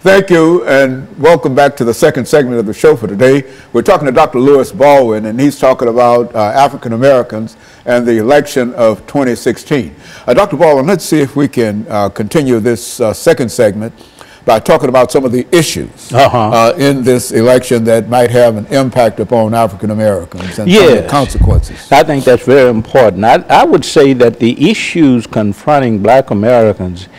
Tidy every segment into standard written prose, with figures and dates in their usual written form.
Thank you, and welcome back to the second segment of the show for today. We're talking to Dr. Lewis Baldwin, and he's talking about African Americans and the election of 2016. Dr. Baldwin, let's see if we can continue this second segment by talking about some of the issues in this election that might have an impact upon African Americans and some of the consequences. I think that's very important. I would say that the issues confronting Black Americans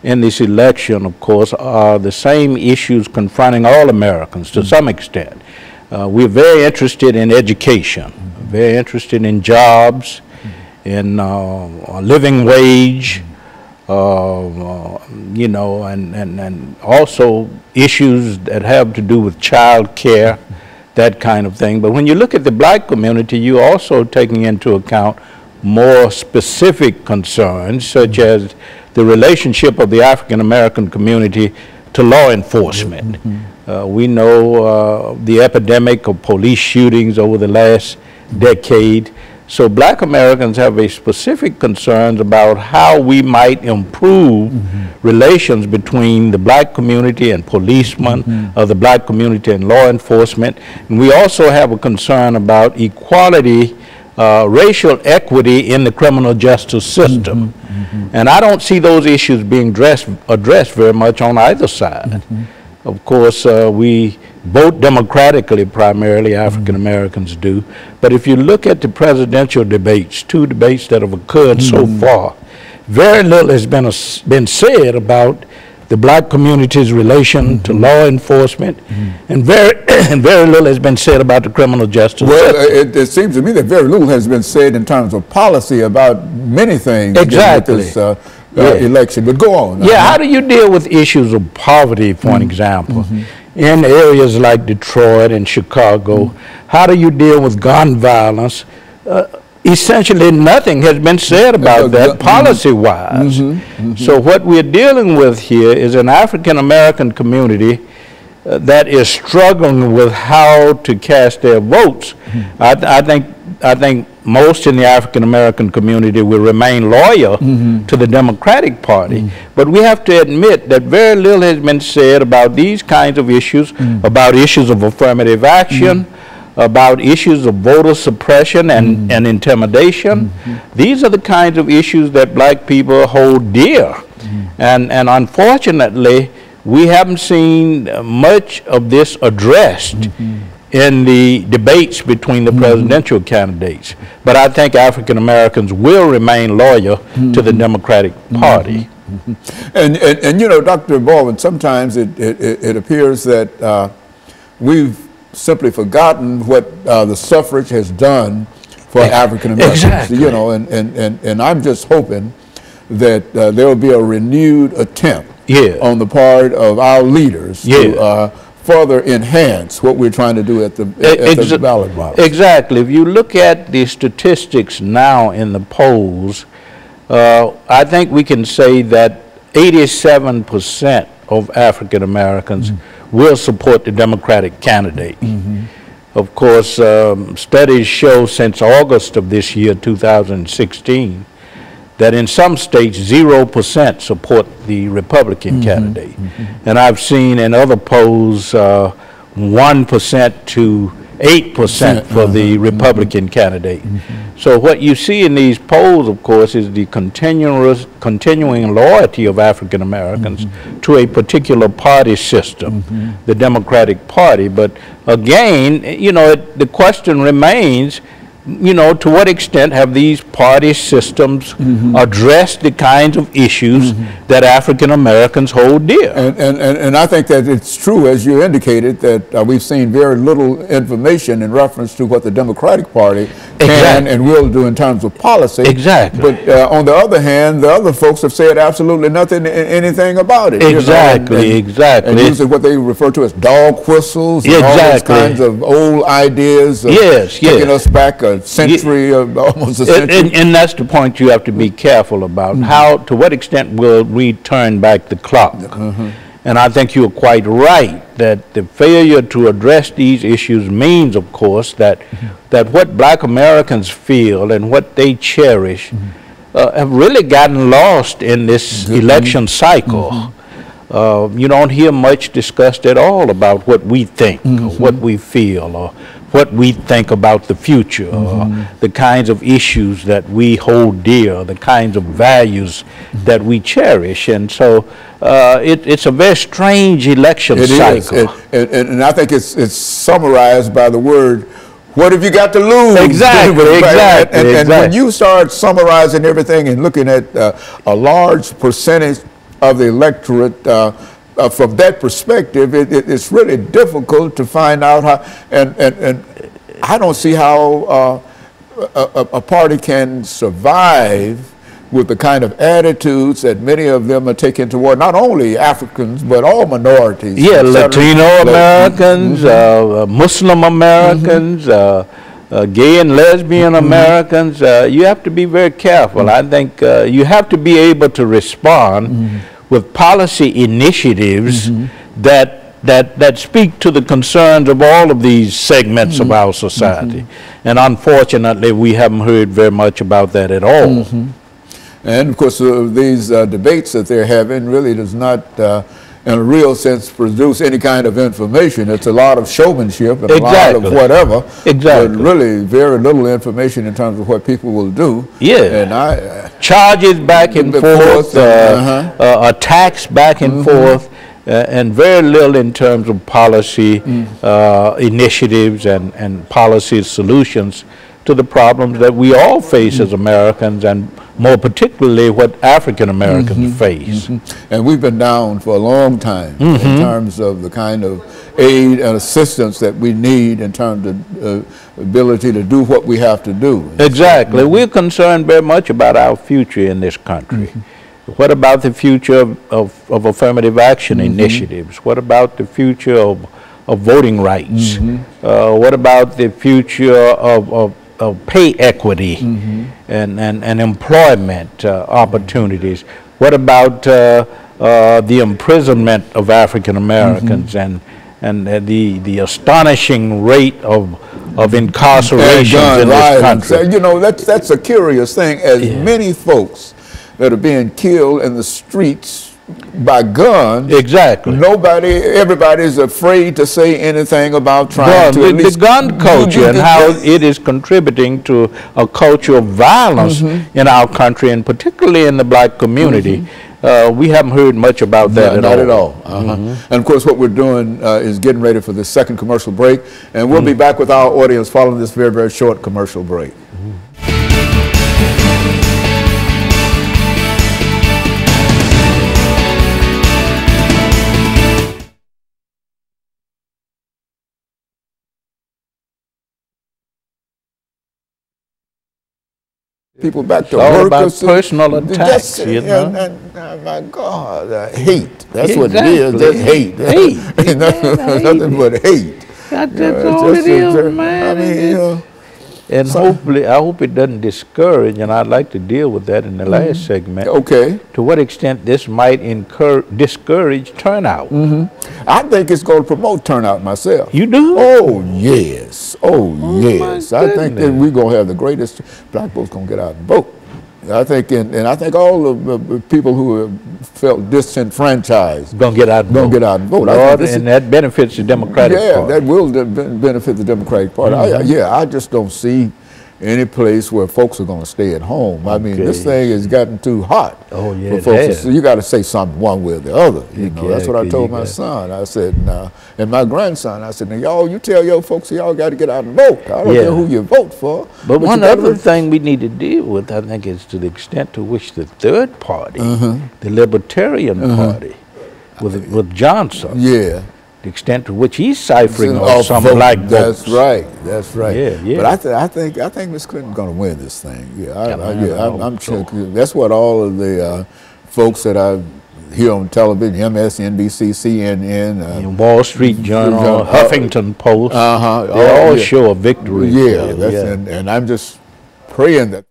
in this election, of course, are the same issues confronting all Americans to some extent. We're very interested in education, very interested in jobs, in a living wage, you know, and also issues that have to do with child care, that kind of thing. But when you look at the Black community, you're also taking into account more specific concerns, such as the relationship of the African American community to law enforcement. We know the epidemic of police shootings over the last decade. So Black Americans have a specific concerns about how we might improve relations between the Black community and policemen, of the Black community and law enforcement. And we also have a concern about equality, racial equity in the criminal justice system. And I don't see those issues being addressed very much on either side. Of course, we vote democratically, primarily African Americans do. But if you look at the presidential debates, two debates that have occurred so far, very little has been said about the Black community's relation to law enforcement, and very little has been said about the criminal justice system. Well, it seems to me that very little has been said in terms of policy about many things. Exactly. With this election, but go on. Yeah, how do you deal with issues of poverty, for an example? In areas like Detroit and Chicago, how do you deal with gun violence? Essentially nothing has been said about that policy-wise. So what we're dealing with here is an African American community that is struggling with how to cast their votes. I think most in the African American community will remain loyal to the Democratic Party, but we have to admit that very little has been said about these kinds of issues, about issues of affirmative action, about issues of voter suppression and intimidation. These are the kinds of issues that Black people hold dear. And unfortunately, we haven't seen much of this addressed in the debates between the presidential candidates. But I think African Americans will remain loyal to the Democratic Party. And you know, Dr. Baldwin, sometimes it appears that we've simply forgotten what the suffrage has done for African Americans. Exactly. You know, and I'm just hoping that there will be a renewed attempt on the part of our leaders to further enhance what we're trying to do at the ballot box. Exactly. If you look at the statistics now in the polls, I think we can say that 87% of African Americans will support the Democratic candidate. Of course, studies show since August of this year, 2016, that in some states 0% support the Republican candidate. And I've seen in other polls 1% to 8% for the Republican candidate. So what you see in these polls, of course, is the continuing loyalty of African Americans to a particular party system, the Democratic Party. But again, you know, the question remains, you know, to what extent have these party systems addressed the kinds of issues that African Americans hold dear? And I think that it's true, as you indicated, that we've seen very little information in reference to what the Democratic Party can and will do in terms of policy. Exactly. But on the other hand, the other folks have said absolutely nothing, anything about it. Exactly, you know, exactly. And usually what they refer to as dog whistles and all those kinds of old ideas of taking us back a century, almost a century. And that's the point you have to be careful about. How, to what extent will we turn back the clock? And I think you're quite right that the failure to address these issues means, of course, that what Black Americans feel and what they cherish have really gotten lost in this election cycle. you don't hear much discussed at all about what we think, or what we feel, or what we think about the future, or the kinds of issues that we hold dear, the kinds of values that we cherish. And so it's a very strange election cycle. And I think it's summarized by the word, what have you got to lose? Exactly, exactly. And when you start summarizing everything and looking at a large percentage of the electorate from that perspective, it's really difficult to find out how, and I don't see how a party can survive with the kind of attitudes that many of them are taking toward not only Africans, but all minorities. Yeah, Latino Americans, Muslim Americans, gay and lesbian Americans. You have to be very careful. I think you have to be able to respond with policy initiatives that speak to the concerns of all of these segments of our society. And unfortunately, we haven't heard very much about that at all. And of course, these debates that they're having really does not, in a real sense, produce any kind of information. It's a lot of showmanship and a lot of whatever. But really very little information in terms of what people will do. Yeah. And charges back and forth, attacks back and forth. And very little in terms of policy initiatives and policy solutions to the problems that we all face as Americans, and more particularly what African Americans face. And we've been down for a long time in terms of the kind of aid and assistance that we need in terms of ability to do what we have to do. Exactly. We're concerned very much about our future in this country. What about the future of affirmative action initiatives? What about the future of voting rights? What about the future of pay equity and employment opportunities? What about the imprisonment of African Americans and the astonishing rate of incarcerations in this country? You know, that's a curious thing. As many folks that are being killed in the streets by guns. Exactly. Everybody's afraid to say anything about trying to the gun culture and how it is contributing to a culture of violence in our country, and particularly in the black community. We haven't heard much about that at all. Not at all. And of course, what we're doing is getting ready for the second commercial break, and we'll be back with our audience following this very, very short commercial break. People back to work. About personal attacks, you know. And my God, hate. That's what it is. That's hate. Hate. Nothing but hate. That's all it is, man. I mean, you know. And hopefully, I hope it doesn't discourage, and I'd like to deal with that in the last segment. Okay. To what extent this might discourage turnout? I think it's going to promote turnout myself. You do? Oh, yes. Oh, yes. I think that we're going to have the greatest, black folks going to get out and vote. I think, and I think all of the people who have felt disenfranchised gonna get out and vote. Lord, and that benefits the Democratic Party. Yeah, that will benefit the Democratic Party. I just don't see any place where folks are going to stay at home. I mean, this thing has gotten too hot. Oh, yeah, for folks. So you got to say something one way or the other. You know, that's what I told my son. I said, and my grandson, I said, now, y'all, you tell your folks y'all got to get out and vote. I don't care who you vote for. But one other thing we need to deal with, I think, is to the extent to which the third party, the Libertarian Party, with Johnson, the extent to which he's ciphering off some black votes. That's right. That's right. Yeah. But I think Miss Clinton's going to win this thing. I'm sure. That's what all of the folks that I hear on television, MSNBC, CNN, Wall Street Journal, Huffington Post, they all show a victory. And I'm just praying that.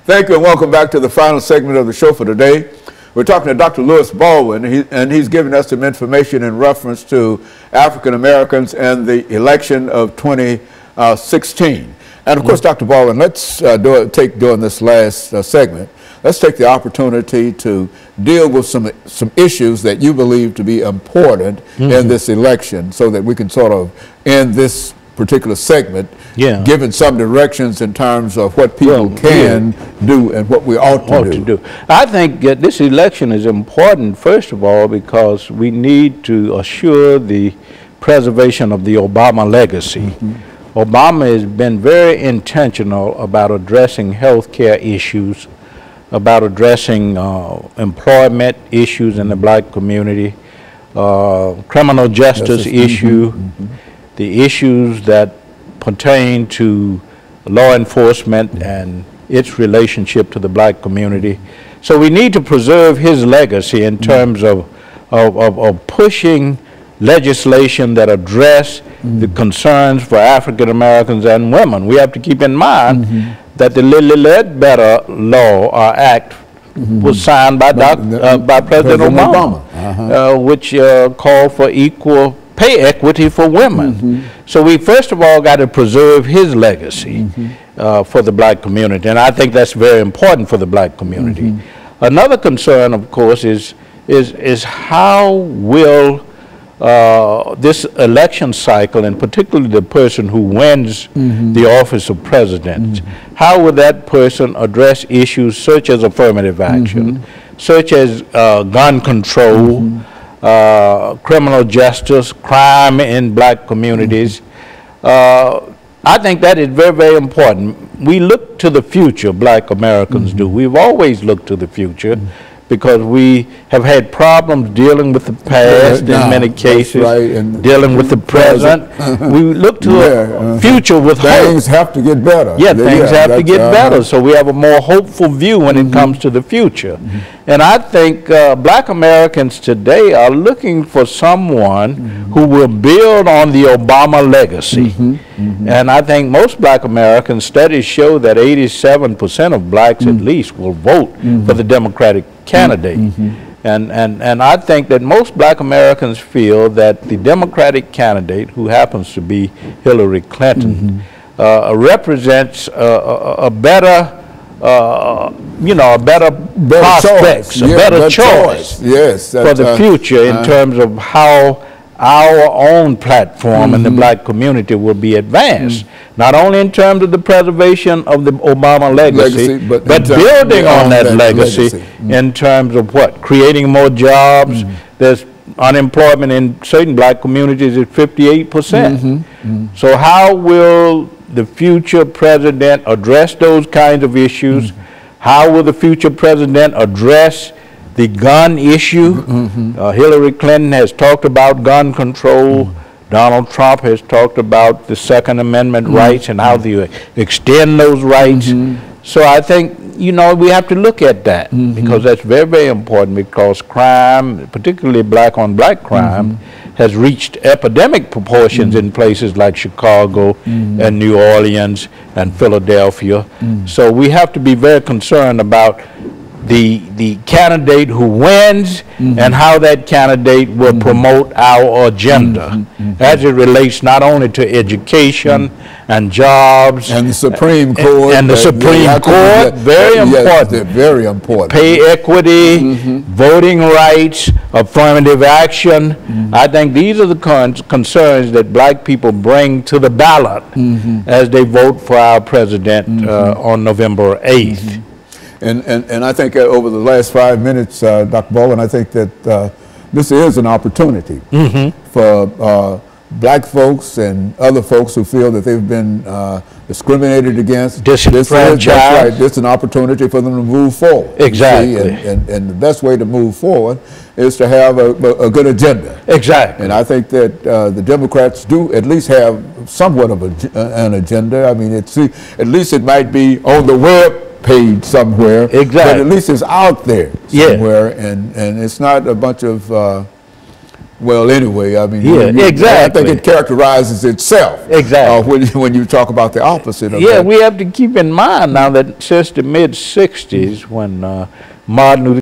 Thank you and welcome back to the final segment of the show for today. We're talking to Dr. Lewis Baldwin, and he's giving us some information in reference to African Americans and the election of 2016. And of course, Dr. Baldwin, let's during this last segment, let's take the opportunity to deal with some issues that you believe to be important in this election, so that we can sort of end this particular segment, giving some directions in terms of what people can do and what we ought to do. I think this election is important, first of all, because we need to assure the preservation of the Obama legacy. Obama has been very intentional about addressing health care issues, about addressing employment issues in the black community, criminal justice issue, the issues that pertain to law enforcement and its relationship to the black community. So we need to preserve his legacy in terms of pushing legislation that address the concerns for African Americans and women. We have to keep in mind that the Ledbetter Law or Act was signed by President Obama, which called for equal pay equity for women. So we first of all got to preserve his legacy for the black community, and I think that's very important for the black community. Another concern, of course, is how will this election cycle, and particularly the person who wins the office of president, how will that person address issues such as affirmative action, such as gun control, criminal justice, crime in black communities? I think that is very, very important. We look to the future, black Americans do. We've always looked to the future, because we have had problems dealing with the past in many cases, and dealing with the present. We look to a future with hope. Things have to get better. Things have to get better. So we have a more hopeful view when it comes to the future. And I think black Americans today are looking for someone who will build on the Obama legacy. And I think most black American studies show that 87% of blacks at least will vote for the Democratic candidate. And I think that most black Americans feel that the Democratic candidate, who happens to be Hillary Clinton, represents a better prospects, a better choice for the future in terms of how our own platform in the black community will be advanced, not only in terms of the preservation of the Obama legacy, but building on that legacy in terms of what? Creating more jobs. There's unemployment in certain black communities at 58%. So how will the future president address those kinds of issues? How will the future president address the gun issue? Hillary Clinton has talked about gun control. Donald Trump has talked about the Second Amendment rights and how to extend those rights. So I think, we have to look at that, because that's very, very important, because crime, particularly black on black crime, has reached epidemic proportions in places like Chicago and New Orleans and Philadelphia. So we have to be very concerned about the candidate who wins and how that candidate will promote our agenda as it relates not only to education and jobs and the Supreme Court very important, very important, pay equity, voting rights, affirmative action. I think these are the concerns that black people bring to the ballot as they vote for our president on November 8th. And I think over the last 5 minutes, Dr. Baldwin, I think that this is an opportunity for black folks and other folks who feel that they've been discriminated against. Disenfranchised. That's right. This is an opportunity for them to move forward. Exactly. And the best way to move forward is to have a good agenda. Exactly. And I think that the Democrats do at least have somewhat of an agenda. I mean, at least it might be on the web page somewhere, but at least it's out there somewhere, and it's not a bunch of well, anyway, I mean, I think it characterizes itself when you talk about the opposite of that. We have to keep in mind now that since the mid-60s, when Martin Luther